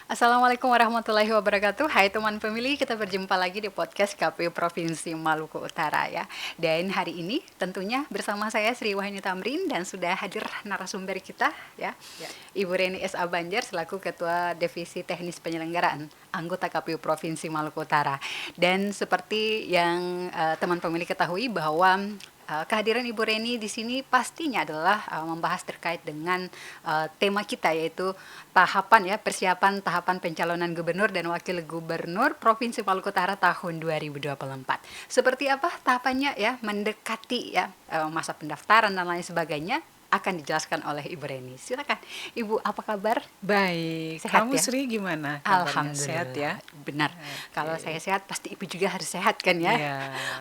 Assalamualaikum warahmatullahi wabarakatuh. Hai teman pemilih, kita berjumpa lagi di podcast KPU Provinsi Maluku Utara ya. Dan hari ini tentunya bersama saya Sri Wahyuni Tamrin dan sudah hadir narasumber kita ya, Ya, Ibu Reni S.A. Banjar selaku Ketua Divisi Teknis Penyelenggaraan anggota KPU Provinsi Maluku Utara. Dan seperti yang teman pemilih ketahui bahwa kehadiran Ibu Reni di sini pastinya adalah membahas terkait dengan tema kita, yaitu persiapan tahapan pencalonan gubernur dan wakil gubernur Provinsi Maluku Utara tahun 2024. Seperti apa tahapannya ya, mendekati ya masa pendaftaran dan lain sebagainya akan dijelaskan oleh Ibu Reni. Silakan Ibu, apa kabar? baik. Sehat Kamu ya? Sri gimana kabarnya? Sehat Alhamdulillah, ya? benar. Kalau saya Oke. sehat, pasti Ibu juga harus sehat kan ya? Iya,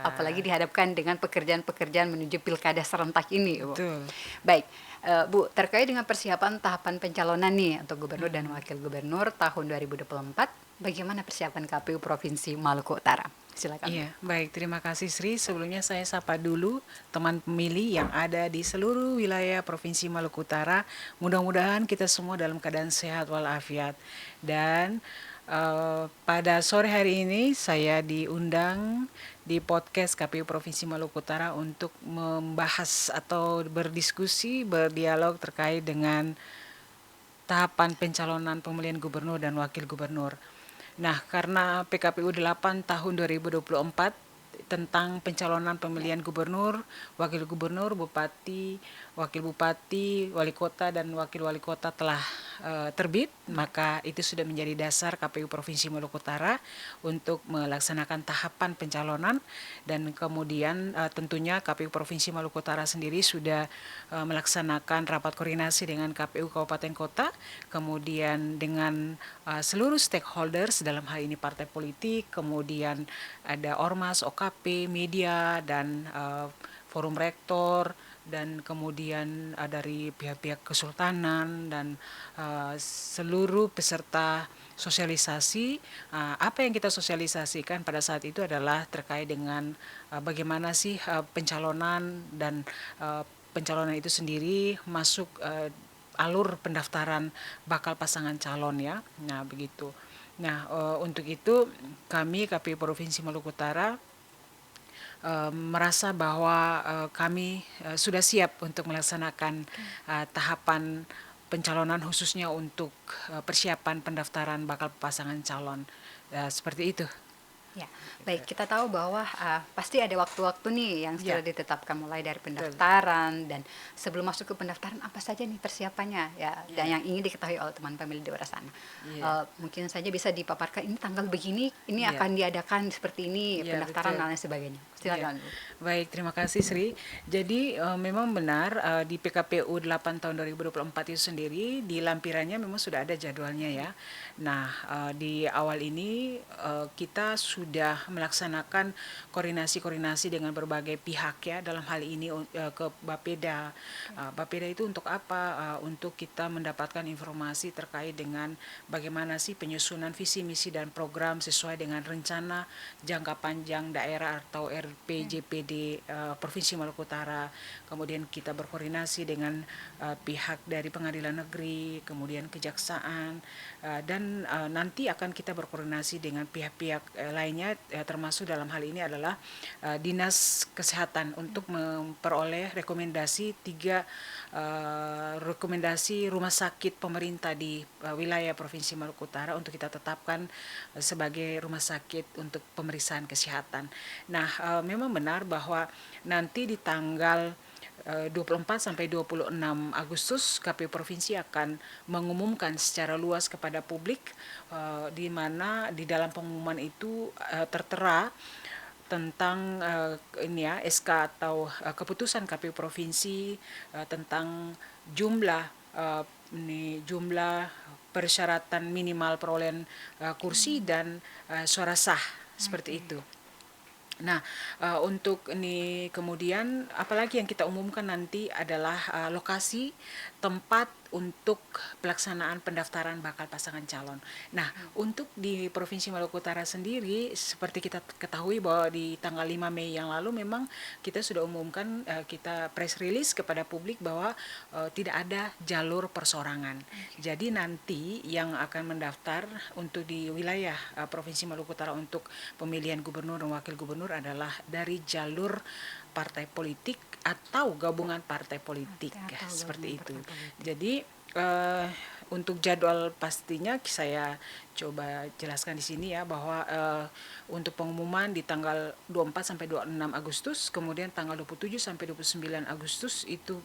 Apalagi dihadapkan dengan pekerjaan-pekerjaan menuju pilkada serentak ini, Bu. betul. Baik, Bu, terkait dengan persiapan tahapan pencalonan nih untuk gubernur dan Mm-mm. wakil gubernur tahun 2024, bagaimana persiapan KPU Provinsi Maluku Utara? Silakan, Bu. Iya, baik. Terima kasih Sri. Sebelumnya saya sapa dulu teman pemilih yang ada di seluruh wilayah Provinsi Maluku Utara. Mudah-mudahan kita semua dalam keadaan sehat walafiat. Dan pada sore hari ini saya diundang di podcast KPU Provinsi Maluku Utara untuk membahas atau berdiskusi, berdialog terkait dengan tahapan pencalonan pemilihan gubernur dan wakil gubernur. Nah, karena PKPU 8 tahun 2024 tentang pencalonan Ya. pemilihan gubernur, wakil gubernur, bupati, wakil bupati, wali kota dan wakil wali kota telah terbit, maka itu sudah menjadi dasar KPU Provinsi Maluku Utara untuk melaksanakan tahapan pencalonan. Dan kemudian tentunya KPU Provinsi Maluku Utara sendiri sudah melaksanakan rapat koordinasi dengan KPU Kabupaten Kota, kemudian dengan seluruh stakeholders, dalam hal ini partai politik, kemudian ada Ormas, OKP, media, dan forum rektor, dan kemudian dari pihak-pihak kesultanan dan seluruh peserta sosialisasi. Apa yang kita sosialisasikan pada saat itu adalah terkait dengan bagaimana sih pencalonan dan pencalonan itu sendiri masuk alur pendaftaran bakal pasangan calon ya. Nah, begitu. Nah, untuk itu kami KPU Provinsi Maluku Utara merasa bahwa kami sudah siap untuk melaksanakan tahapan pencalonan khususnya untuk persiapan pendaftaran bakal pasangan calon. Seperti itu. Ya, baik. Kita tahu bahwa pasti ada waktu-waktu nih yang Ya, sudah ditetapkan, mulai dari betul. pendaftaran dan sebelum masuk ke pendaftaran apa saja nih persiapannya ya, dan Ya, yang ingin diketahui oleh teman pemilih di luar sana. iya, Mungkin saja bisa dipaparkan, ini tanggal begini, ini iya, akan diadakan seperti ini iya, pendaftaran betul. dan lain sebagainya. Iya, Silakan, Bu. baik, terima kasih Sri. Jadi memang benar di PKPU 8 tahun 2024 itu sendiri di lampirannya memang sudah ada jadwalnya ya. Nah, di awal ini kita sudah melaksanakan koordinasi-koordinasi dengan berbagai pihak ya, dalam hal ini ke Bapeda. Bapeda itu untuk apa? Untuk kita mendapatkan informasi terkait dengan bagaimana sih penyusunan visi misi dan program sesuai dengan rencana jangka panjang daerah atau RPJPD Provinsi Maluku Utara. Kemudian kita berkoordinasi dengan pihak dari Pengadilan Negeri, kemudian Kejaksaan, dan nanti akan kita berkoordinasi dengan pihak-pihak lainnya, termasuk dalam hal ini adalah Dinas Kesehatan untuk memperoleh rekomendasi 3 rekomendasi rumah sakit pemerintah di wilayah Provinsi Maluku Utara untuk kita tetapkan sebagai rumah sakit untuk pemeriksaan kesehatan. Nah, memang benar bahwa nanti di tanggal 24 sampai 26 Agustus KPU Provinsi akan mengumumkan secara luas kepada publik, di mana di dalam pengumuman itu tertera tentang ini ya, SK atau keputusan KPU Provinsi tentang jumlah jumlah persyaratan minimal perolehan kursi dan suara sah, seperti Oke. itu. Nah, untuk ini kemudian apalagi yang kita umumkan nanti adalah lokasi tempat untuk pelaksanaan pendaftaran bakal pasangan calon. Nah, untuk di Provinsi Maluku Utara sendiri, seperti kita ketahui bahwa di tanggal 5 Mei yang lalu memang kita sudah umumkan, kita press release kepada publik bahwa tidak ada jalur persorangan. Jadi nanti yang akan mendaftar untuk di wilayah Provinsi Maluku Utara untuk pemilihan gubernur dan wakil gubernur adalah dari jalur partai politik atau gabungan partai politik, seperti itu. Jadi untuk jadwal pastinya saya coba jelaskan di sini ya, bahwa untuk pengumuman di tanggal 24 sampai 26 Agustus, kemudian tanggal 27 sampai 29 Agustus itu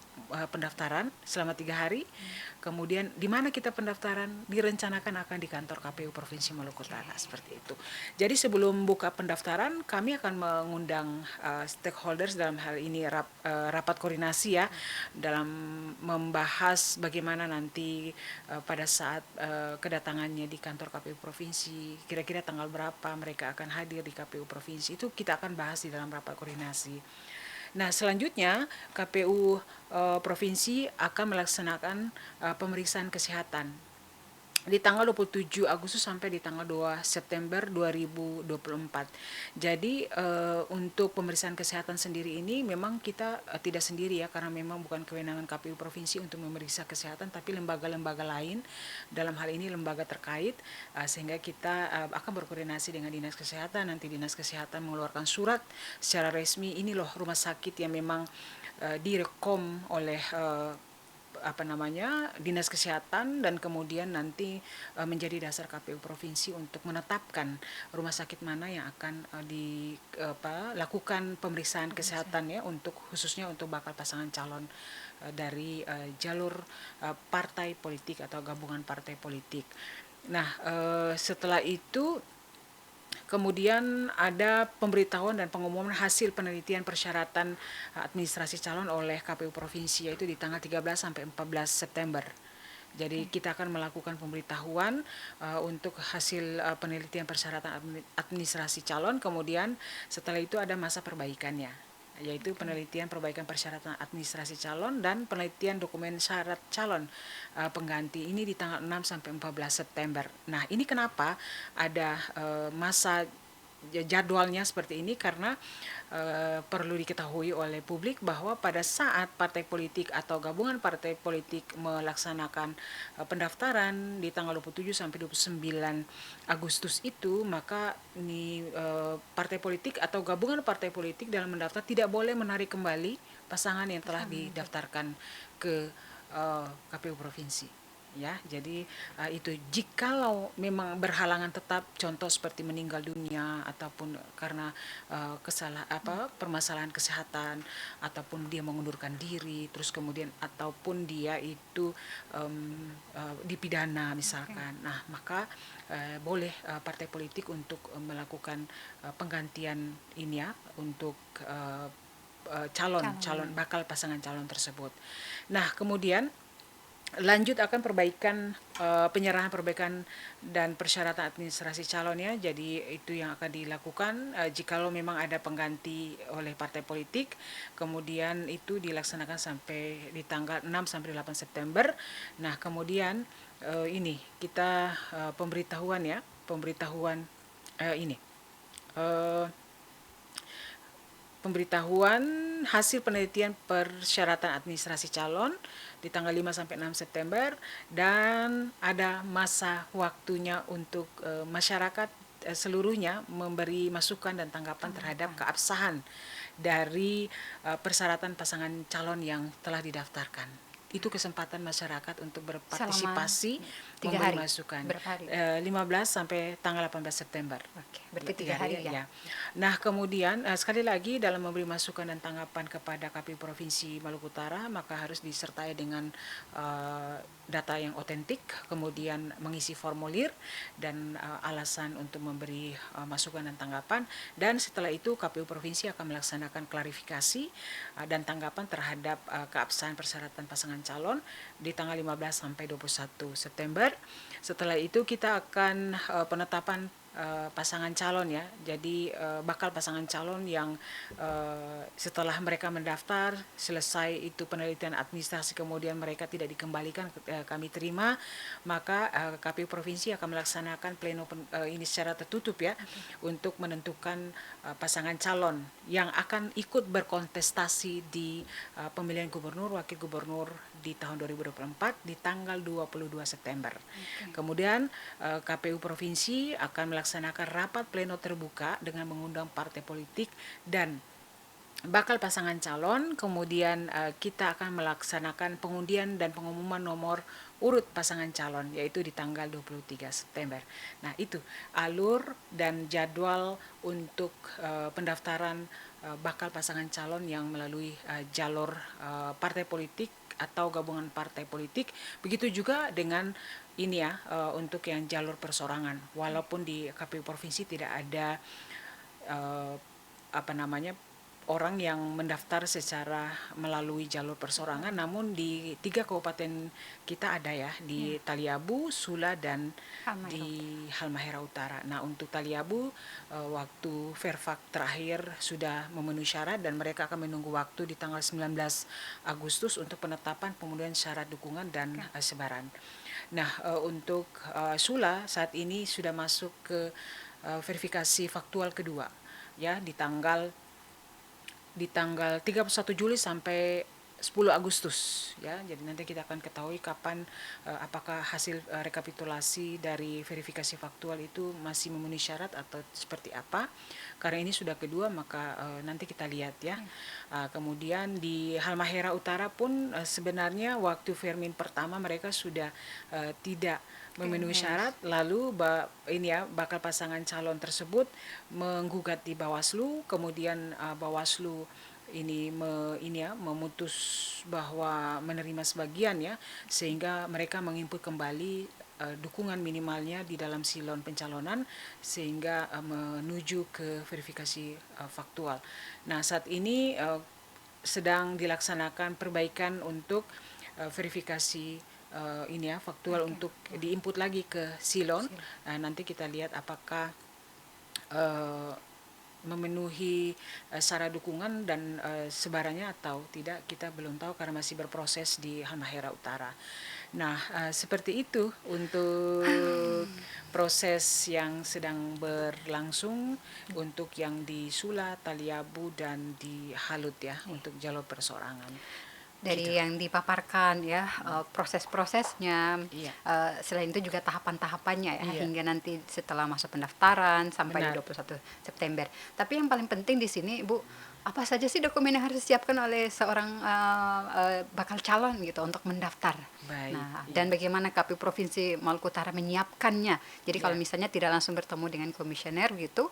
pendaftaran selama 3 hari. Kemudian di mana kita pendaftaran direncanakan akan di kantor KPU Provinsi Maluku Utara, seperti itu. Jadi sebelum buka pendaftaran kami akan mengundang stakeholders, dalam hal ini rapat koordinasi ya, dalam membahas bagaimana nanti pada saat kedatangannya di kantor KPU Provinsi, kira-kira tanggal berapa mereka akan hadir di KPU Provinsi, itu kita akan bahas di dalam rapat koordinasi. Nah, selanjutnya KPU Provinsi akan melaksanakan pemeriksaan kesehatan di tanggal 27 Agustus sampai di tanggal 2 September 2024. Jadi untuk pemeriksaan kesehatan sendiri ini memang kita tidak sendiri ya, karena memang bukan kewenangan KPU Provinsi untuk memeriksa kesehatan, tapi lembaga-lembaga lain, dalam hal ini lembaga terkait, sehingga kita akan berkoordinasi dengan Dinas Kesehatan. Nanti Dinas Kesehatan mengeluarkan surat secara resmi, ini loh rumah sakit yang memang direkom oleh Dinas Kesehatan, dan kemudian nanti menjadi dasar KPU Provinsi untuk menetapkan rumah sakit mana yang akan lakukan pemeriksaan kesehatan ya, untuk khususnya untuk bakal pasangan calon dari jalur partai politik atau gabungan partai politik. Nah, setelah itu kemudian ada pemberitahuan dan pengumuman hasil penelitian persyaratan administrasi calon oleh KPU Provinsi, yaitu di tanggal 13 sampai 14 September. Jadi kita akan melakukan pemberitahuan untuk hasil penelitian persyaratan administrasi calon, kemudian setelah itu ada masa perbaikannya, yaitu penelitian perbaikan persyaratan administrasi calon dan penelitian dokumen syarat calon pengganti, ini di tanggal 6 sampai 14 September. Nah, ini kenapa ada masa jadwalnya seperti ini, karena perlu diketahui oleh publik bahwa pada saat partai politik atau gabungan partai politik melaksanakan pendaftaran di tanggal 27 sampai 29 Agustus itu, maka ini partai politik atau gabungan partai politik dalam mendaftar tidak boleh menarik kembali pasangan yang telah didaftarkan ke KPU Provinsi. Ya, jadi itu jikalau memang berhalangan tetap, contoh seperti meninggal dunia ataupun karena permasalahan kesehatan, ataupun dia mengundurkan diri, terus kemudian ataupun dia itu dipidana misalkan. Nah, maka boleh partai politik untuk melakukan penggantian ini ya, untuk calon bakal pasangan calon tersebut. Nah, kemudian lanjut akan perbaikan penyerahan perbaikan dan persyaratan administrasi calonnya. Jadi itu yang akan dilakukan jikalau memang ada pengganti oleh partai politik, kemudian itu dilaksanakan sampai di tanggal 6 sampai 8 September. Nah, kemudian ini kita pemberitahuan ini pemberitahuan hasil penelitian persyaratan administrasi calon di tanggal 5 sampai 6 September, dan ada masa waktunya untuk masyarakat seluruhnya memberi masukan dan tanggapan terhadap keabsahan dari persyaratan pasangan calon yang telah didaftarkan. Itu kesempatan masyarakat untuk berpartisipasi, memberi masukan. 15 sampai tanggal 18 September. Oke, berarti 3 hari ya. Nah, kemudian sekali lagi dalam memberi masukan dan tanggapan kepada KPU Provinsi Maluku Utara, maka harus disertai dengan data yang otentik, kemudian mengisi formulir dan alasan untuk memberi masukan dan tanggapan, dan setelah itu KPU Provinsi akan melaksanakan klarifikasi dan tanggapan terhadap keabsahan persyaratan pasangan calon di tanggal 15 sampai 21 September. Setelah itu kita akan penetapan pasangan calon ya. Jadi bakal pasangan calon yang setelah mereka mendaftar, selesai itu penelitian administrasi, kemudian mereka tidak dikembalikan, kami terima, maka KPU Provinsi akan melaksanakan pleno ini secara tertutup ya, untuk menentukan pasangan calon yang akan ikut berkontestasi di pemilihan gubernur, wakil gubernur di tahun 2024 di tanggal 22 September. Kemudian KPU Provinsi akan melaksanakan rapat pleno terbuka dengan mengundang partai politik dan bakal pasangan calon. Kemudian kita akan melaksanakan pengundian dan pengumuman nomor urut pasangan calon, yaitu di tanggal 23 September. Nah, itu alur dan jadwal untuk pendaftaran bakal pasangan calon yang melalui jalur partai politik atau gabungan partai politik. Begitu juga dengan ini ya, untuk yang jalur persorangan. Walaupun di KPU Provinsi tidak ada orang yang mendaftar secara melalui jalur persorangan, namun di 3 kabupaten kita ada ya, di Taliabu, Sula, dan di Halmahera Utara. Nah, untuk Taliabu waktu Verfak terakhir sudah memenuhi syarat dan mereka akan menunggu waktu di tanggal 19 Agustus untuk penetapan pemenuhan syarat dukungan dan sebaran. Nah, untuk Sula saat ini sudah masuk ke verifikasi faktual kedua ya, di tanggal 31 Juli sampai 10 Agustus ya. Jadi nanti kita akan ketahui kapan apakah hasil rekapitulasi dari verifikasi faktual itu masih memenuhi syarat atau seperti apa. Karena ini sudah kedua, maka nanti kita lihat ya. Kemudian di Halmahera Utara pun sebenarnya waktu Fermin pertama mereka sudah tidak memenuhi syarat, lalu bakal pasangan calon tersebut menggugat di Bawaslu, kemudian Bawaslu memutus bahwa menerima sebagian ya, sehingga mereka menginput kembali dukungan minimalnya di dalam silon pencalonan sehingga menuju ke verifikasi faktual. Nah, saat ini sedang dilaksanakan perbaikan untuk verifikasi faktual untuk diinput lagi ke silon. Nanti kita lihat apakah memenuhi syarat dukungan dan sebarannya atau tidak, kita belum tahu karena masih berproses di Halmahera Utara. Nah, seperti itu untuk proses yang sedang berlangsung untuk yang di Sula, Taliabu, dan di Halut ya, untuk jalur persorangan. Dari Gitu. yang dipaparkan ya, proses-prosesnya, Iya. selain itu juga tahapan-tahapannya ya, Iya. hingga nanti setelah masuk pendaftaran sampai di Benar. 21 September. Tapi yang paling penting di sini, Bu, apa saja sih dokumen yang harus disiapkan oleh seorang bakal calon gitu untuk mendaftar? Baik. Nah, Iya. dan bagaimana KPU Provinsi Maluku Utara menyiapkannya? Jadi kalau Iya. misalnya tidak langsung bertemu dengan komisioner gitu,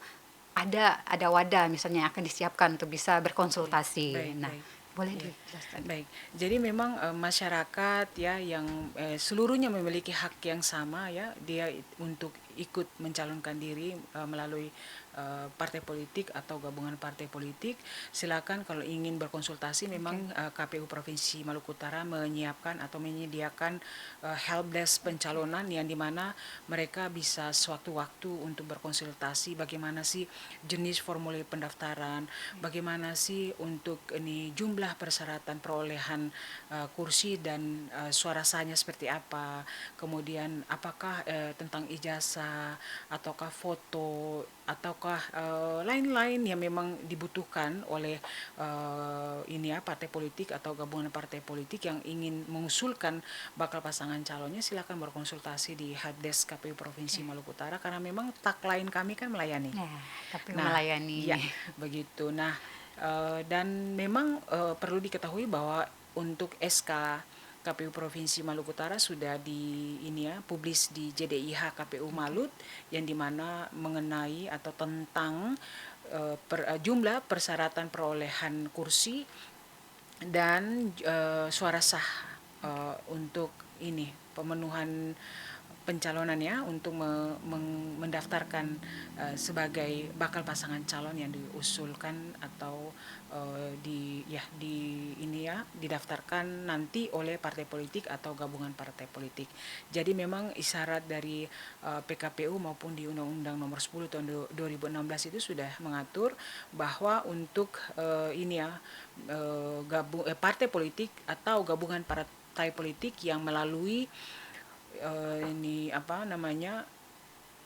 ada wadah misalnya yang akan disiapkan untuk bisa berkonsultasi. Baik, Nah, baik. boleh Iya. dijelaskan? Baik, jadi memang masyarakat ya yang seluruhnya memiliki hak yang sama ya, dia untuk ikut mencalonkan diri melalui partai politik atau gabungan partai politik. Silakan kalau ingin berkonsultasi, memang KPU Provinsi Maluku Utara menyiapkan atau menyediakan helpdesk pencalonan yang dimana mereka bisa sewaktu-waktu untuk berkonsultasi bagaimana sih jenis formulir pendaftaran, bagaimana sih untuk ini jumlah persyaratan perolehan kursi dan suara sahnya seperti apa, kemudian apakah tentang ijazah ataukah foto ataukah lain-lain yang memang dibutuhkan oleh partai politik atau gabungan partai politik yang ingin mengusulkan bakal pasangan calonnya. Silakan berkonsultasi di helpdesk KPU Provinsi Maluku Utara karena memang tagline kami kan melayani. Ya, tapi Nah, melayani. ya begitu. Nah, dan memang perlu diketahui bahwa untuk SK KPU Provinsi Maluku Utara sudah publis di JDIH KPU Malut, yang dimana mengenai atau tentang jumlah persyaratan perolehan kursi dan suara sah untuk pemenuhan pencalonannya untuk mendaftarkan sebagai bakal pasangan calon yang diusulkan atau didaftarkan nanti oleh partai politik atau gabungan partai politik. Jadi memang isyarat dari PKPU maupun di Undang-Undang Nomor 10 tahun 2016 itu sudah mengatur bahwa untuk partai politik atau gabungan partai politik yang melalui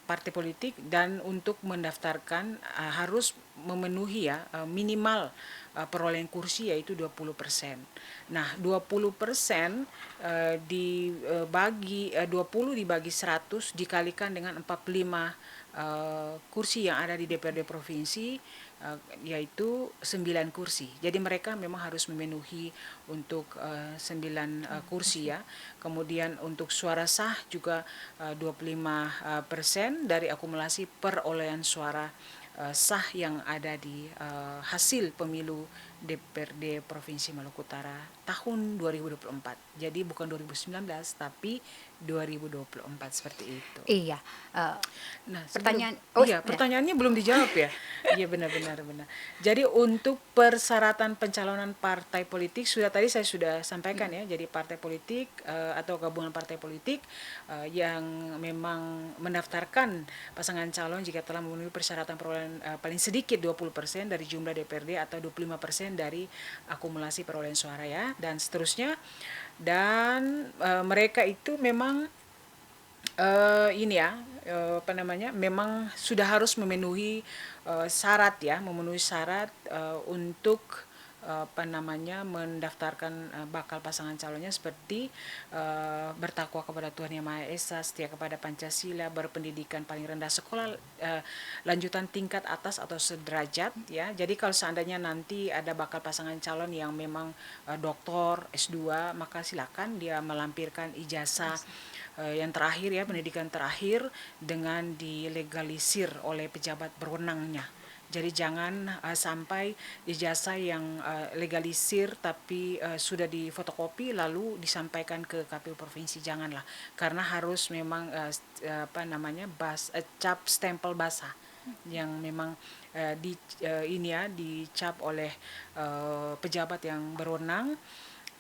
partai politik dan untuk mendaftarkan harus memenuhi minimal perolehan kursi yaitu 20%. Nah, 20% dibagi 20 dibagi 100 dikalikan dengan 45 kursi yang ada di DPRD provinsi, yaitu 9 kursi. Jadi mereka memang harus memenuhi untuk 9 kursi ya. Kemudian untuk suara sah juga 25% dari akumulasi perolehan suara sah yang ada di hasil pemilu DPRD Provinsi Maluku Utara tahun 2024. Jadi bukan 2019 tapi 2024 seperti itu. Iya. Nah, Pertanyaan, pertanyaannya belum dijawab ya. Iya benar. Jadi untuk persyaratan pencalonan partai politik tadi saya sudah sampaikan ya. Jadi partai politik atau gabungan partai politik yang memang mendaftarkan pasangan calon jika telah memenuhi persyaratan perolehan paling sedikit 20% dari jumlah DPRD atau 25% dari akumulasi perolehan suara ya, dan seterusnya. Dan mereka itu memang memang sudah harus memenuhi syarat untuk mendaftarkan bakal pasangan calonnya seperti bertakwa kepada Tuhan Yang Maha Esa, setia kepada Pancasila, berpendidikan paling rendah sekolah lanjutan tingkat atas atau sederajat ya. Jadi kalau seandainya nanti ada bakal pasangan calon yang memang doktor S2, maka silakan dia melampirkan ijazah yang terakhir ya, pendidikan terakhir dengan dilegalisir oleh pejabat berwenangnya. Jadi jangan sampai ijazah yang legalisir tapi sudah difotokopi lalu disampaikan ke KPU provinsi, janganlah, karena harus memang cap stempel basah yang memang dicap oleh pejabat yang berwenang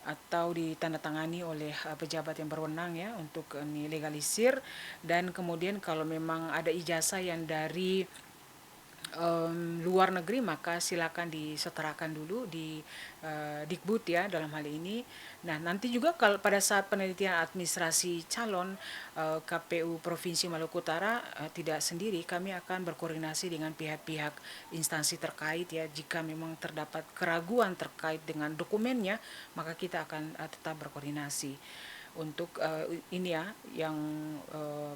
atau ditandatangani oleh pejabat yang berwenang ya untuk legalisir. Dan kemudian kalau memang ada ijazah yang dari luar negeri maka silakan disetarakan dulu di Dikbud ya dalam hal ini. Nah, nanti juga kalau pada saat penelitian administrasi calon KPU Provinsi Maluku Utara tidak sendiri, kami akan berkoordinasi dengan pihak-pihak instansi terkait ya. Jika memang terdapat keraguan terkait dengan dokumennya, maka kita akan tetap berkoordinasi untuk yang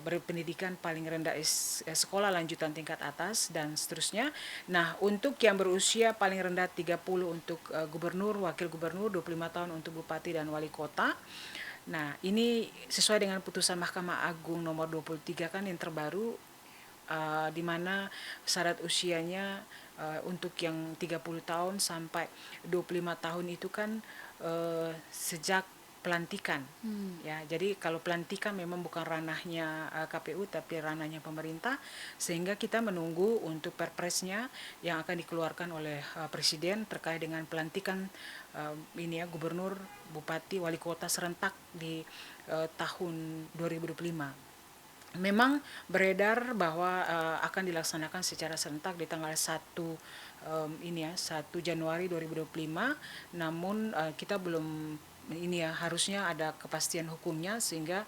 berpendidikan paling rendah sekolah lanjutan tingkat atas dan seterusnya. Nah, untuk yang berusia paling rendah 30 untuk gubernur, wakil gubernur, 25 tahun untuk bupati dan wali kota. Nah, ini sesuai dengan putusan Mahkamah Agung nomor 23 kan yang terbaru, di mana syarat usianya untuk yang 30 tahun sampai 25 tahun itu kan sejak pelantikan ya. Jadi kalau pelantikan memang bukan ranahnya KPU tapi ranahnya pemerintah, sehingga kita menunggu untuk perpresnya yang akan dikeluarkan oleh presiden terkait dengan pelantikan gubernur, bupati, wali kota serentak di tahun 2025. Memang beredar bahwa akan dilaksanakan secara serentak di tanggal 1 Januari 2025, namun kita belum harusnya ada kepastian hukumnya sehingga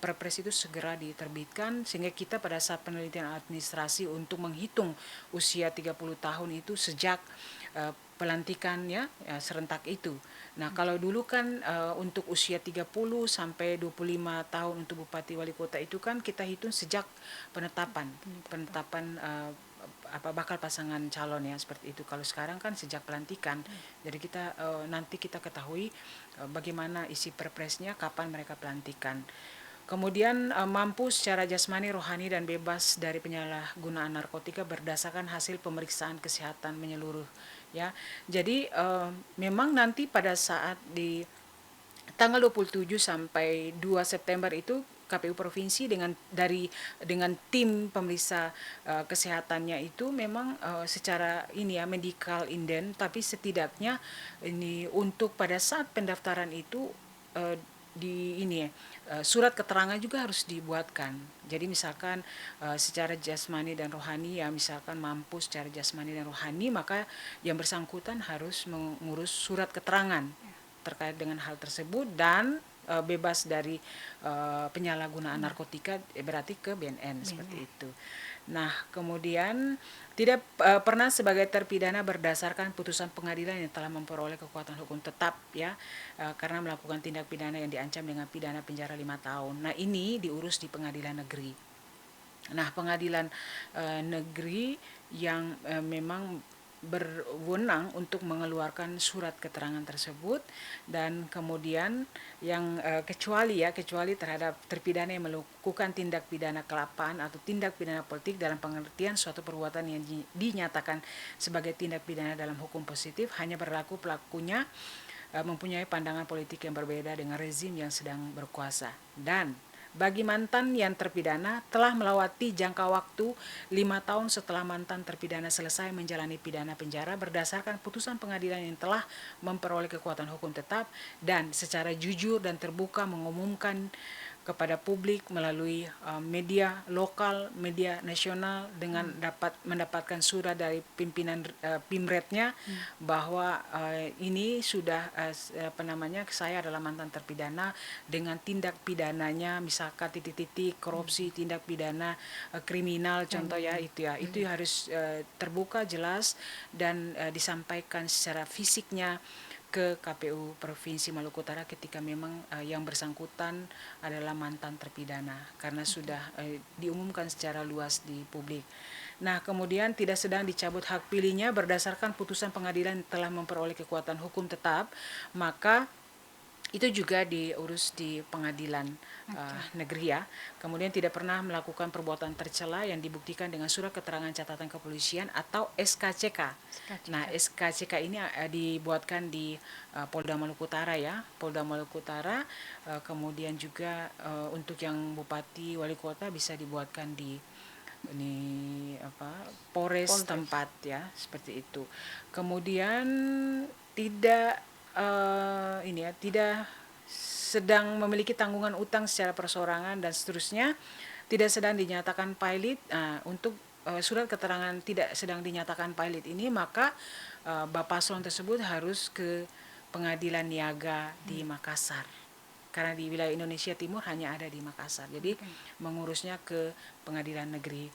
perpres itu segera diterbitkan, sehingga kita pada saat penelitian administrasi untuk menghitung usia 30 tahun itu sejak pelantikannya serentak itu. Nah, kalau dulu kan untuk usia 30 sampai 25 tahun untuk bupati wali kota itu kan kita hitung sejak penetapan bakal pasangan calon ya, seperti itu. Kalau sekarang kan sejak pelantikan. Jadi kita nanti kita ketahui bagaimana isi perpresnya, kapan mereka pelantikan. Kemudian mampu secara jasmani, rohani dan bebas dari penyalahgunaan narkotika berdasarkan hasil pemeriksaan kesehatan menyeluruh ya. Jadi memang nanti pada saat di tanggal 27 sampai 2 September itu KPU provinsi dengan tim pemeriksa kesehatannya itu memang secara ini ya medical inden, tapi setidaknya ini untuk pada saat pendaftaran itu di ini ya surat keterangan juga harus dibuatkan. Jadi misalkan secara jasmani dan rohani ya, misalkan mampu secara jasmani dan rohani, maka yang bersangkutan harus mengurus surat keterangan terkait dengan hal tersebut dan bebas dari penyalahgunaan narkotika, berarti ke BNN seperti itu. Nah, kemudian tidak pernah sebagai terpidana berdasarkan putusan pengadilan yang telah memperoleh kekuatan hukum tetap ya, karena melakukan tindak pidana yang diancam dengan pidana penjara 5 tahun. Nah, ini diurus di pengadilan negeri. Nah, pengadilan negeri yang memang berwenang untuk mengeluarkan surat keterangan tersebut, dan kemudian yang kecuali terhadap terpidana yang melakukan tindak pidana kelapaan atau tindak pidana politik dalam pengertian suatu perbuatan yang dinyatakan sebagai tindak pidana dalam hukum positif, hanya berlaku pelakunya mempunyai pandangan politik yang berbeda dengan rezim yang sedang berkuasa. Dan bagi mantan yang terpidana telah melewati jangka waktu 5 tahun setelah mantan terpidana selesai menjalani pidana penjara berdasarkan putusan pengadilan yang telah memperoleh kekuatan hukum tetap dan secara jujur dan terbuka mengumumkan kepada publik melalui media lokal, media nasional dengan mendapatkan surat dari pimpinan Pimretnya bahwa ini sudah saya adalah mantan terpidana dengan tindak pidananya misalkan titik-titik korupsi, tindak pidana kriminal contoh ya itu harus terbuka jelas dan disampaikan secara fisiknya ke KPU Provinsi Maluku Utara ketika memang yang bersangkutan adalah mantan terpidana karena sudah diumumkan secara luas di publik. Nah, kemudian tidak sedang dicabut hak pilihnya berdasarkan putusan pengadilan telah memperoleh kekuatan hukum tetap, maka itu juga diurus di pengadilan negeri ya. Kemudian tidak pernah melakukan perbuatan tercela yang dibuktikan dengan surat keterangan catatan kepolisian atau SKCK. Nah, SKCK ini dibuatkan di Polda Maluku Utara ya, Polda Maluku Utara. Kemudian juga untuk yang bupati wali kota bisa dibuatkan di Polres tempat ya, seperti itu. Kemudian tidak tidak sedang memiliki tanggungan utang secara perseorangan dan seterusnya, tidak sedang dinyatakan pilot. Untuk surat keterangan tidak sedang dinyatakan pilot ini, maka Bapak Paslon tersebut harus ke pengadilan niaga di Makassar. Karena di wilayah Indonesia Timur hanya ada di Makassar. Jadi mengurusnya ke pengadilan negeri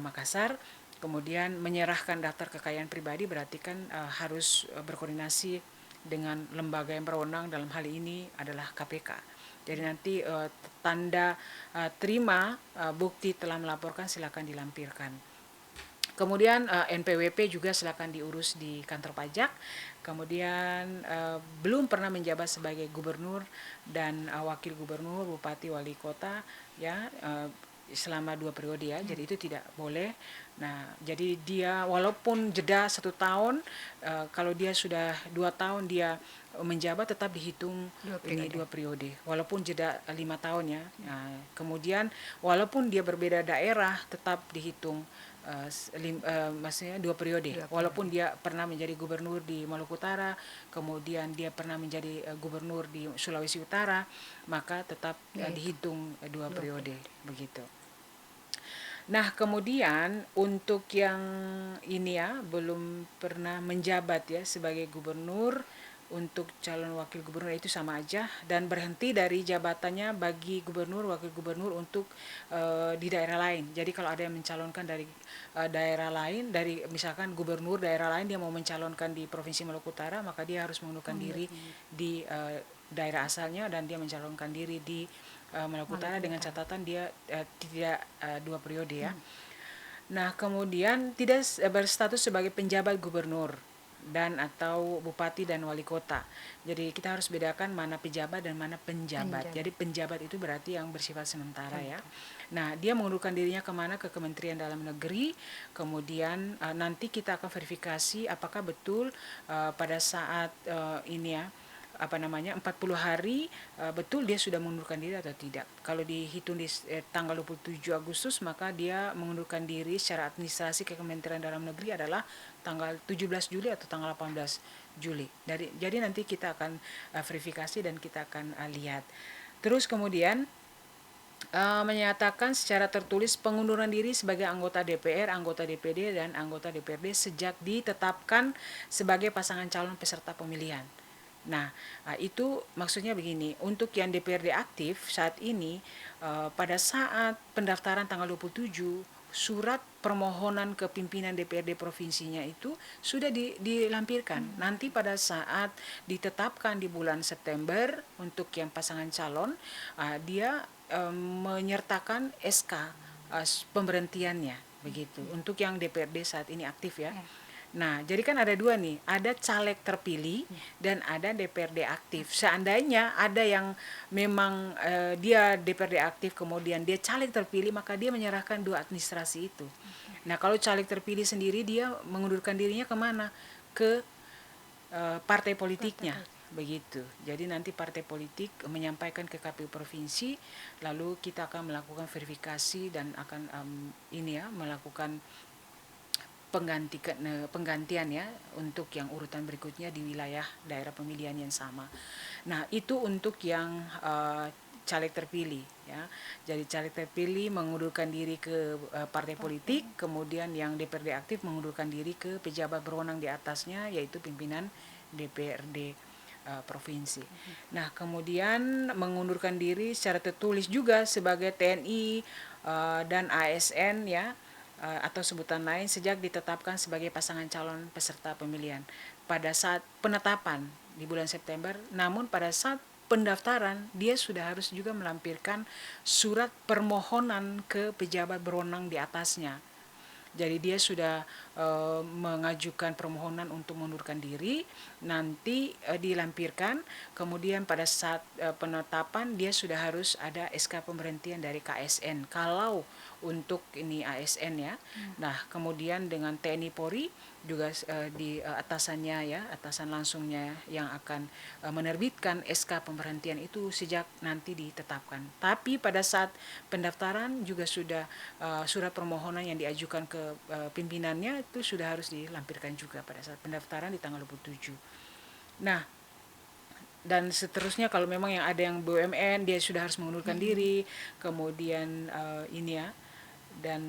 Makassar. Kemudian menyerahkan daftar kekayaan pribadi berarti kan harus berkoordinasi dengan lembaga yang berwenang, dalam hal ini adalah KPK. Jadi nanti tanda terima bukti telah melaporkan silakan dilampirkan. Kemudian NPWP juga silakan diurus di kantor pajak. Kemudian belum pernah menjabat sebagai gubernur dan wakil gubernur, bupati, wali kota ya selama 2 periode ya, jadi itu tidak boleh. Nah, jadi dia walaupun jeda 1 tahun, kalau dia sudah 2 tahun dia menjabat tetap dihitung 2 periode, walaupun jeda 5 tahun ya. Nah, kemudian walaupun dia berbeda daerah tetap dihitung maksudnya 2 periode. Walaupun dia pernah menjadi gubernur di Maluku Utara, kemudian dia pernah menjadi gubernur di Sulawesi Utara, maka tetap dihitung 2 periode begitu. Nah, kemudian untuk yang ini ya belum pernah menjabat ya sebagai gubernur, untuk calon wakil gubernur itu sama aja dan berhenti dari jabatannya bagi gubernur, wakil gubernur untuk di daerah lain. Jadi kalau ada yang mencalonkan dari daerah lain, dari misalkan gubernur daerah lain dia mau mencalonkan di Provinsi Maluku Utara, maka dia harus mengundurkan diri di daerah asalnya dan dia mencalonkan diri di Maluku Utara dengan catatan dia tidak 2 periode ya. Nah, kemudian tidak berstatus sebagai penjabat gubernur dan atau bupati dan wali kota. Jadi kita harus bedakan mana pejabat dan mana penjabat. Jadi penjabat itu berarti yang bersifat sementara ya. Nah, dia mengundurkan dirinya kemana? Ke Kementerian Dalam Negeri. Kemudian nanti kita akan verifikasi apakah betul pada saat ini ya 40 hari betul dia sudah mengundurkan diri atau tidak. Kalau dihitung di tanggal 27 Agustus, maka dia mengundurkan diri secara administrasi ke Kementerian Dalam Negeri adalah tanggal 17 Juli atau tanggal 18 Juli. Jadi nanti kita akan verifikasi dan kita akan lihat. Terus kemudian menyatakan secara tertulis pengunduran diri sebagai anggota DPR, anggota DPD, dan anggota DPRD sejak ditetapkan sebagai pasangan calon peserta pemilihan. Nah, itu maksudnya begini, untuk yang DPRD aktif saat ini pada saat pendaftaran tanggal 27, surat permohonan ke pimpinan DPRD provinsinya itu sudah dilampirkan. Nanti pada saat ditetapkan di bulan September untuk yang pasangan calon, dia menyertakan SK pemberhentiannya begitu. Untuk yang DPRD saat ini aktif ya. Nah, jadi kan ada dua nih, ada caleg terpilih dan ada DPRD aktif. Seandainya ada yang memang dia DPRD aktif kemudian dia caleg terpilih, maka dia menyerahkan dua administrasi itu. Nah, kalau caleg terpilih sendiri dia mengundurkan dirinya kemana? Ke partai politiknya. Begitu. Jadi nanti partai politik menyampaikan ke KPU provinsi, lalu kita akan melakukan verifikasi dan akan melakukan penggantian ya untuk yang urutan berikutnya di wilayah daerah pemilihan yang sama. Nah, itu untuk yang caleg terpilih ya. Jadi caleg terpilih mengundurkan diri ke partai politik, kemudian yang DPRD aktif mengundurkan diri ke pejabat berwenang di atasnya yaitu pimpinan DPRD provinsi. Nah, kemudian mengundurkan diri secara tertulis juga sebagai TNI dan ASN ya, atau sebutan lain sejak ditetapkan sebagai pasangan calon peserta pemilihan pada saat penetapan di bulan September. Namun pada saat pendaftaran dia sudah harus juga melampirkan surat permohonan ke pejabat berwenang di atasnya. Jadi dia sudah mengajukan permohonan untuk mengundurkan diri, nanti dilampirkan, kemudian pada saat penetapan dia sudah harus ada SK pemberhentian dari KSN. Kalau untuk ini ASN ya. Nah, kemudian dengan TNI Polri juga di atasannya ya, atasan langsungnya yang akan menerbitkan SK pemberhentian itu sejak nanti ditetapkan. Tapi pada saat pendaftaran juga sudah surat permohonan yang diajukan ke pimpinannya itu sudah harus dilampirkan juga pada saat pendaftaran di tanggal 27. Nah, dan seterusnya kalau memang yang ada yang BUMN dia sudah harus mengundurkan diri, kemudian ini ya, dan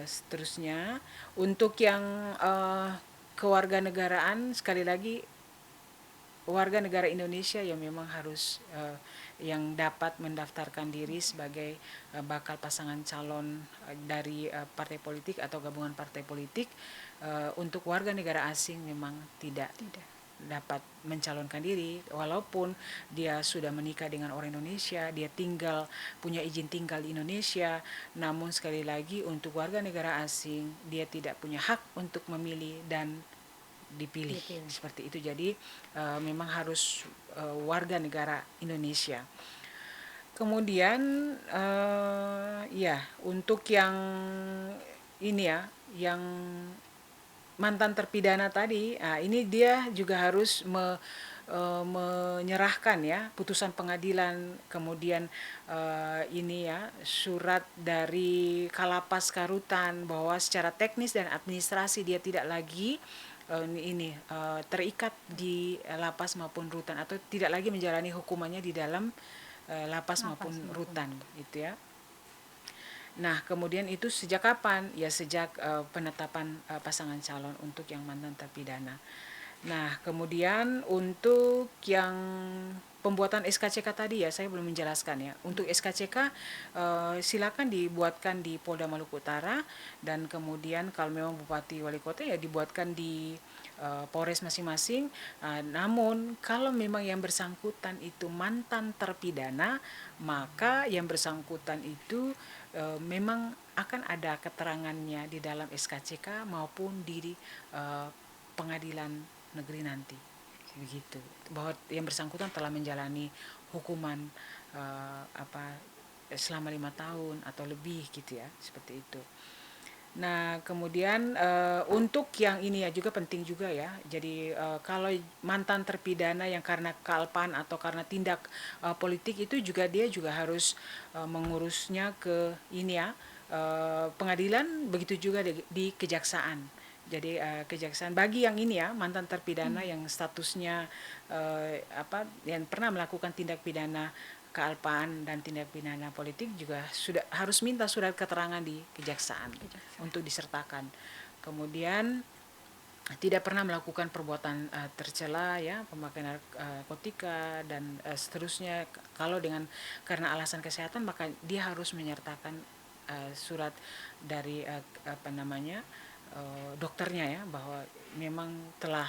seterusnya. Untuk yang kewarganegaraan sekali lagi warga negara Indonesia yang memang harus yang dapat mendaftarkan diri sebagai bakal pasangan calon dari partai politik atau gabungan partai politik. Untuk warga negara asing memang tidak dapat mencalonkan diri walaupun dia sudah menikah dengan orang Indonesia, dia punya izin tinggal di Indonesia, namun sekali lagi untuk warga negara asing dia tidak punya hak untuk memilih dan dipilih. Seperti itu. Jadi memang harus warga negara Indonesia. Kemudian ya untuk yang ini ya, yang mantan terpidana tadi, ini dia juga harus menyerahkan ya putusan pengadilan, kemudian ini ya surat dari Kalapas Karutan bahwa secara teknis dan administrasi dia tidak lagi terikat di lapas maupun rutan atau tidak lagi menjalani hukumannya di dalam lapas maupun rutan gitu ya. Nah, kemudian itu sejak kapan? Ya sejak penetapan pasangan calon untuk yang mantan terpidana. Nah, kemudian untuk yang pembuatan SKCK tadi ya, saya belum menjelaskan ya. Untuk SKCK silakan dibuatkan di Polda Maluku Utara, dan kemudian kalau memang Bupati Wali Kota ya dibuatkan di Polres masing-masing. Namun kalau memang yang bersangkutan itu mantan terpidana, maka yang bersangkutan itu memang akan ada keterangannya di dalam SKCK maupun di pengadilan negeri nanti, begitu, bahwa yang bersangkutan telah menjalani hukuman selama 5 tahun atau lebih gitu ya, seperti itu. Nah, kemudian untuk yang ini ya juga penting juga ya. Jadi kalau mantan terpidana yang karena kealpaan atau karena tindak politik itu juga dia juga harus mengurusnya ke ini ya pengadilan, begitu juga di kejaksaan. Jadi kejaksaan bagi yang ini ya mantan terpidana yang statusnya yang pernah melakukan tindak pidana kealpaan dan tindak pidana politik juga sudah harus minta surat keterangan di kejaksaan untuk disertakan. Kemudian tidak pernah melakukan perbuatan tercela ya, pemakaian narkotika dan seterusnya. Kalau dengan karena alasan kesehatan maka dia harus menyertakan surat dari dokternya ya, bahwa memang telah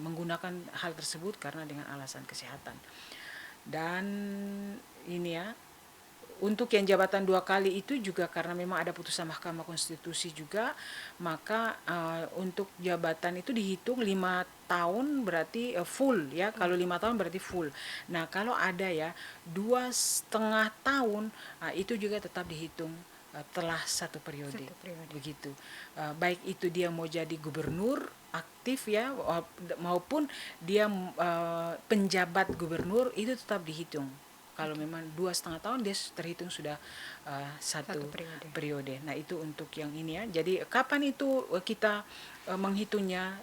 menggunakan hal tersebut karena dengan alasan kesehatan. Dan ini ya, untuk yang jabatan 2 kali itu juga karena memang ada putusan Mahkamah Konstitusi juga, maka untuk jabatan itu dihitung 5 tahun berarti full ya. Kalau 5 tahun berarti full. Nah kalau ada ya 2,5 tahun, itu juga tetap dihitung telah 1 periode. Begitu. Baik itu dia mau jadi gubernur aktif ya, maupun dia penjabat gubernur, itu tetap dihitung. Kalau memang 2,5 tahun dia terhitung sudah satu periode. Nah itu untuk yang ini ya. Jadi kapan itu kita menghitungnya,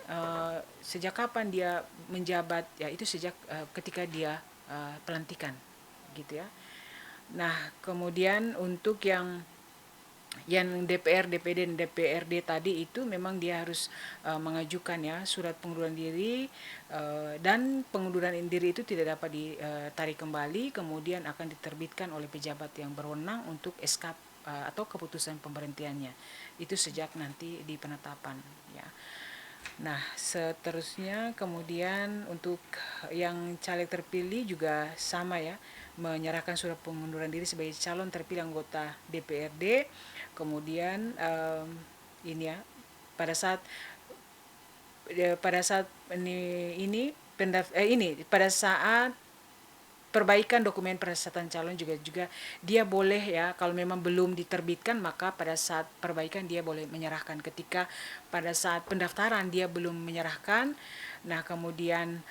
sejak kapan dia menjabat ya, itu sejak ketika dia pelantikan gitu ya. Nah kemudian untuk yang DPR, DPD dan DPRD tadi itu memang dia harus mengajukan ya surat pengunduran diri, dan pengunduran diri itu tidak dapat ditarik kembali, kemudian akan diterbitkan oleh pejabat yang berwenang untuk SK atau keputusan pemberhentiannya. Itu sejak nanti di penetapan ya. Nah, seterusnya kemudian untuk yang caleg terpilih juga sama ya, menyerahkan surat pengunduran diri sebagai calon terpilih anggota DPRD. Kemudian ini ya, pada saat pada saat perbaikan dokumen persyaratan calon juga dia boleh ya, kalau memang belum diterbitkan maka pada saat perbaikan dia boleh menyerahkan. Ketika pada saat pendaftaran dia belum menyerahkan, nah kemudian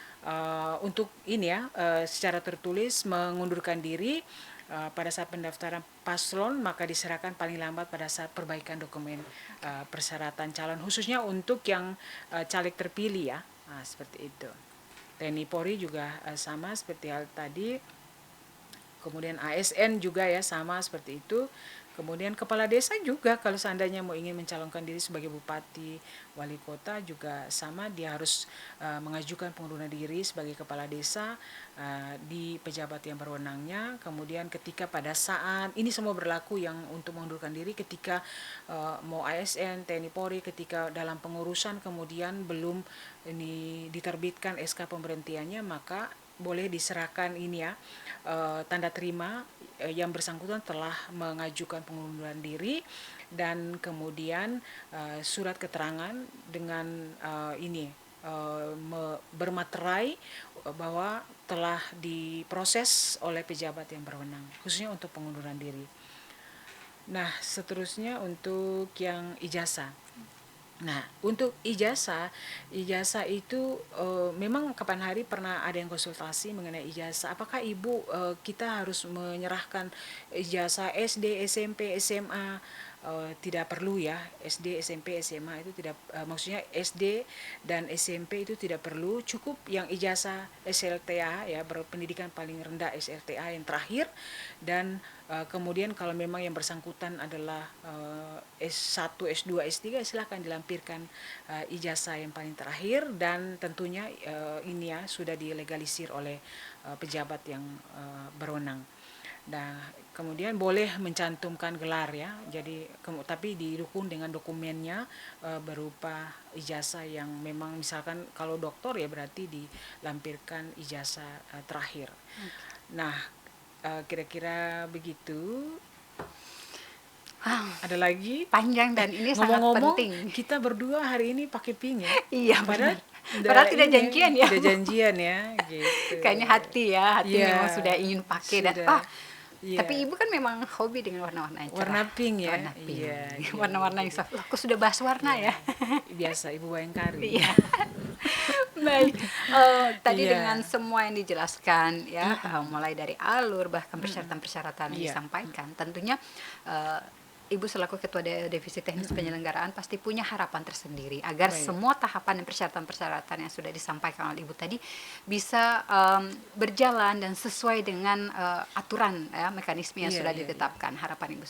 untuk ini ya secara tertulis mengundurkan diri pada saat pendaftaran paslon, maka diserahkan paling lambat pada saat perbaikan dokumen persyaratan calon, khususnya untuk yang caleg terpilih ya. Nah, seperti itu. TNI Polri juga sama seperti hal tadi. Kemudian ASN juga ya sama seperti itu. Kemudian kepala desa juga kalau seandainya mau ingin mencalonkan diri sebagai bupati, wali kota juga sama, dia harus mengajukan pengunduran diri sebagai kepala desa di pejabat yang berwenangnya. Kemudian ketika pada saat ini semua berlaku yang untuk mengundurkan diri, ketika mau ASN, TNI Polri, ketika dalam pengurusan kemudian belum ini diterbitkan SK pemberhentiannya, maka boleh diserahkan ini ya tanda terima yang bersangkutan telah mengajukan pengunduran diri, dan kemudian surat keterangan dengan bermaterai bahwa telah diproses oleh pejabat yang berwenang, khususnya untuk pengunduran diri. Nah seterusnya untuk yang ijazah. Nah, untuk ijazah itu memang kapan hari pernah ada yang konsultasi mengenai ijazah. Apakah ibu kita harus menyerahkan ijazah SD, SMP, SMA? Tidak perlu ya, SD, SMP, SMA itu tidak, maksudnya SD dan SMP itu tidak perlu, cukup yang ijazah SLTA ya, berpendidikan paling rendah SLTA yang terakhir, dan kemudian kalau memang yang bersangkutan adalah S1, S2, S3 silakan dilampirkan ijazah yang paling terakhir, dan tentunya ini ya sudah dilegalisir oleh pejabat yang berwenang. Nah, kemudian boleh mencantumkan gelar ya. Jadi tapi didukung dengan dokumennya berupa ijazah yang memang, misalkan kalau doktor ya berarti dilampirkan ijazah terakhir. Nah, kira-kira begitu. Ada lagi? Panjang dan ini sangat Ngomong-ngomong, penting. kita berdua hari ini pakai pink ya. Iya, Padahal tidak janjian ya. Tidak janjian ya, gitu. Kayaknya hati ya, memang sudah ingin pakai dan sudah. Tapi Iya. ibu kan memang hobi dengan warna-warna yang cerah. Warna pink ya. Warna pink. Iya, iya, iya. Warna-warna yang Jadi soft. Loh, aku sudah bahas warna iya. ya. Biasa Ibu Bayangkari. Iya. Baik, tadi dengan Iya. semua yang dijelaskan ya, Mm-mm. mulai dari alur bahkan Mm-mm. persyaratan-persyaratan yang Iya. disampaikan, tentunya eee, Ibu selaku Ketua Divisi Teknis Mm-mm. Penyelenggaraan pasti punya harapan tersendiri agar Baik. semua tahapan dan persyaratan-persyaratan yang sudah disampaikan oleh Ibu tadi bisa, berjalan dan sesuai dengan, aturan ya, mekanisme yang Iya, sudah iya, iya. ditetapkan. Harapan Ibu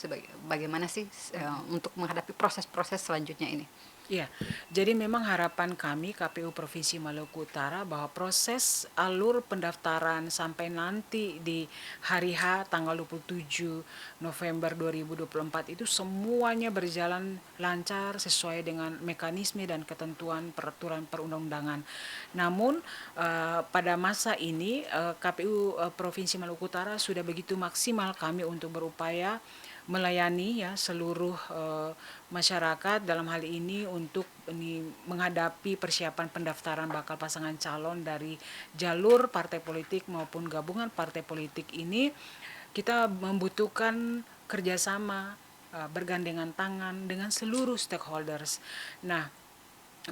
bagaimana sih, Mm-mm. untuk menghadapi proses-proses selanjutnya ini? Iya, jadi memang harapan kami KPU Provinsi Maluku Utara bahwa proses alur pendaftaran sampai nanti di hari H tanggal 27 November 2024 itu semuanya berjalan lancar sesuai dengan mekanisme dan ketentuan peraturan perundang-undangan. Namun pada masa ini KPU Provinsi Maluku Utara sudah begitu maksimal kami untuk berupaya melayani ya seluruh masyarakat dalam hal ini untuk menghadapi persiapan pendaftaran bakal pasangan calon dari jalur partai politik maupun gabungan partai politik ini. Kita membutuhkan kerjasama bergandengan tangan dengan seluruh stakeholders. Nah,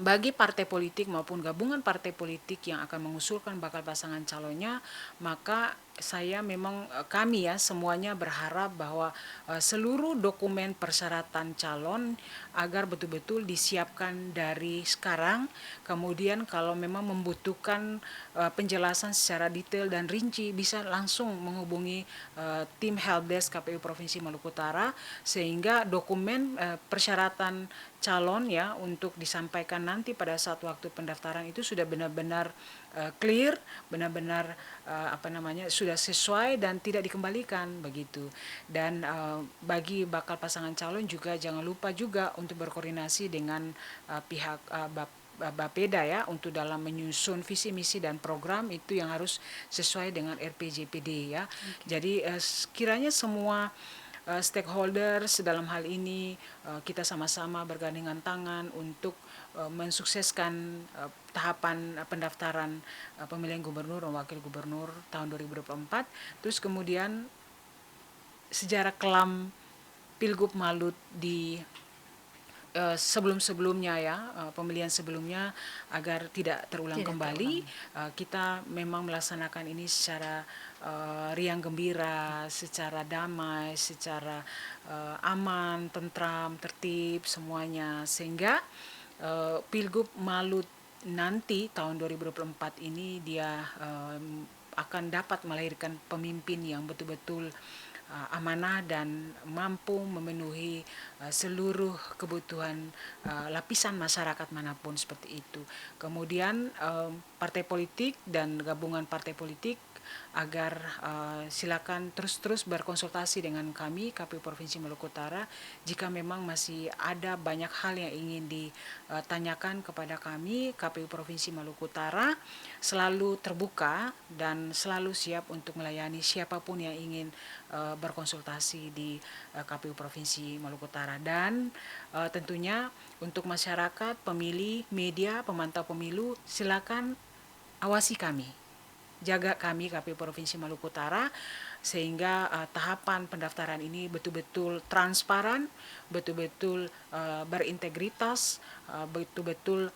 bagi partai politik maupun gabungan partai politik yang akan mengusulkan bakal pasangan calonnya, maka saya memang kami ya semuanya berharap bahwa seluruh dokumen persyaratan calon agar betul-betul disiapkan dari sekarang. Kemudian kalau memang membutuhkan penjelasan secara detail dan rinci bisa langsung menghubungi tim helpdesk KPU Provinsi Maluku Utara sehingga dokumen persyaratan calon ya untuk disampaikan nanti pada saat waktu pendaftaran itu sudah benar-benar clear, benar-benar sudah sesuai dan tidak dikembalikan begitu. Dan bagi bakal pasangan calon juga jangan lupa juga untuk berkoordinasi dengan pihak Bapeda ya untuk dalam menyusun visi misi dan program itu yang harus sesuai dengan RPJPD ya. Jadi kiranya semua stakeholders dalam hal ini kita sama-sama bergandengan tangan untuk mensukseskan tahapan pendaftaran pemilihan gubernur dan wakil gubernur tahun 2024. Terus kemudian sejarah kelam Pilgub Malut di sebelum-sebelumnya ya, pemilihan sebelumnya agar tidak terulang Tidak kembali. terulang. Kita memang melaksanakan ini secara riang gembira, secara damai, secara aman, tentram, tertib semuanya sehingga Pilgub Malut nanti tahun 2024 ini dia akan dapat melahirkan pemimpin yang betul-betul amanah dan mampu memenuhi seluruh kebutuhan lapisan masyarakat manapun seperti itu. Kemudian partai politik dan gabungan partai politik agar silakan terus-terus berkonsultasi dengan kami KPU Provinsi Maluku Utara jika memang masih ada banyak hal yang ingin ditanyakan kepada kami. KPU Provinsi Maluku Utara selalu terbuka dan selalu siap untuk melayani siapapun yang ingin berkonsultasi di KPU Provinsi Maluku Utara. Dan tentunya untuk masyarakat, pemilih, media, pemantau pemilu, silakan awasi kami, jaga kami KPU Provinsi Maluku Utara sehingga tahapan pendaftaran ini betul-betul transparan, betul-betul berintegritas, betul-betul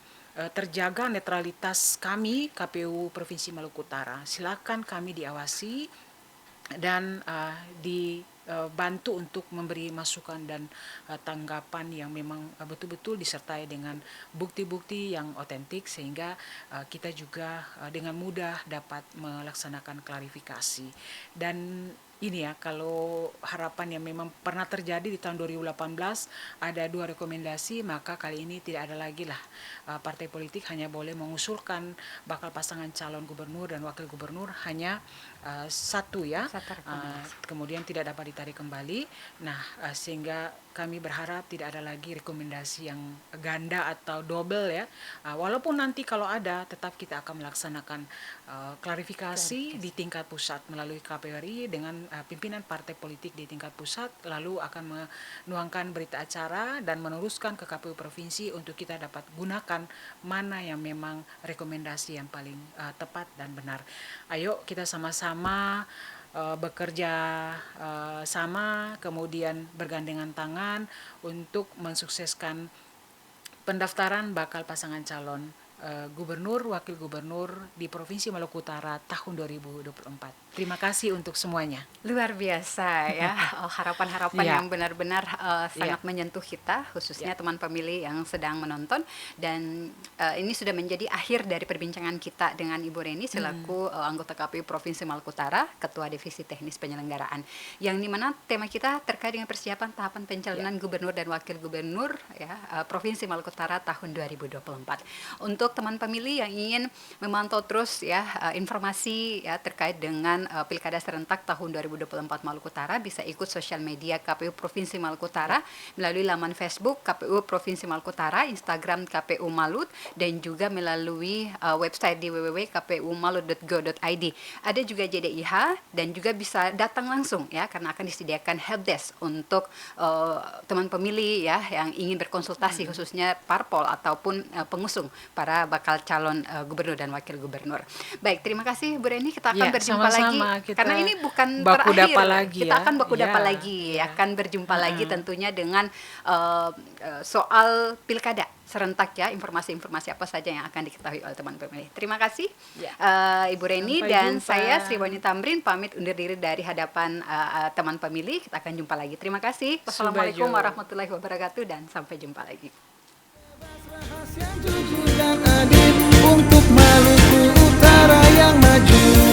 terjaga netralitas kami KPU Provinsi Maluku Utara. Silakan kami diawasi dan dibantu untuk memberi masukan dan tanggapan yang memang betul-betul disertai dengan bukti-bukti yang otentik sehingga kita juga dengan mudah dapat melaksanakan klarifikasi. Dan ini ya, kalau harapan yang memang pernah terjadi di tahun 2018 ada 2 rekomendasi, maka kali ini tidak ada lagi lah partai politik hanya boleh mengusulkan bakal pasangan calon gubernur dan wakil gubernur hanya satu ya. Satu rekomendasi. Kemudian tidak dapat ditarik kembali. Nah, sehingga kami berharap tidak ada lagi rekomendasi yang ganda atau double ya. Walaupun nanti kalau ada, tetap kita akan melaksanakan klarifikasi di tingkat pusat melalui KPRI dengan pimpinan partai politik di tingkat pusat, lalu akan menuangkan berita acara dan meneruskan ke KPU Provinsi untuk kita dapat gunakan mana yang memang rekomendasi yang paling tepat dan benar. Ayo kita sama-sama bekerja sama, kemudian bergandengan tangan untuk mensukseskan pendaftaran bakal pasangan calon gubernur, wakil gubernur di Provinsi Maluku Utara tahun 2024. Terima kasih untuk semuanya. Luar biasa ya, harapan-harapan Ya, yang benar-benar sangat ya, menyentuh kita, khususnya ya, teman pemilih yang sedang menonton. Dan ini sudah menjadi akhir dari perbincangan kita dengan Ibu Reni selaku anggota KPU Provinsi Maluku Utara, Ketua Divisi Teknis Penyelenggaraan. Yang dimana tema kita terkait dengan persiapan tahapan ya. pencalonan gubernur dan wakil gubernur ya, Provinsi Maluku Utara tahun 2024. Untuk teman pemilih yang ingin memantau terus ya informasi ya terkait dengan Pilkada serentak tahun 2024 Maluku Utara, bisa ikut sosial media KPU Provinsi Maluku Utara melalui laman Facebook KPU Provinsi Maluku Utara, Instagram KPU Malut, dan juga melalui website di www.kpumalut.go.id. Ada juga JDIH dan juga bisa datang langsung ya, karena akan disediakan helpdesk untuk teman pemilih ya yang ingin berkonsultasi khususnya parpol ataupun pengusung para bakal calon gubernur dan wakil gubernur. Baik, terima kasih Bu Reni, kita akan Ya, berjumpa lagi sama-sama. Kita karena ini bukan baku terakhir. dapa lagi Kita ya. akan baku dapa Ya, lagi, ya. akan berjumpa lagi tentunya dengan soal pilkada serentak ya, informasi-informasi apa saja yang akan diketahui oleh teman pemilih. Terima kasih Ya. Ibu Reni, Sampai dan jumpa. saya Sri Wahyuni Tamrin pamit undur diri dari hadapan teman pemilih. Kita akan jumpa lagi. Terima kasih. Wassalamualaikum Subajo. warahmatullahi wabarakatuh dan sampai jumpa lagi. Rahasia jujur dan adil untuk Maluku Utara yang maju.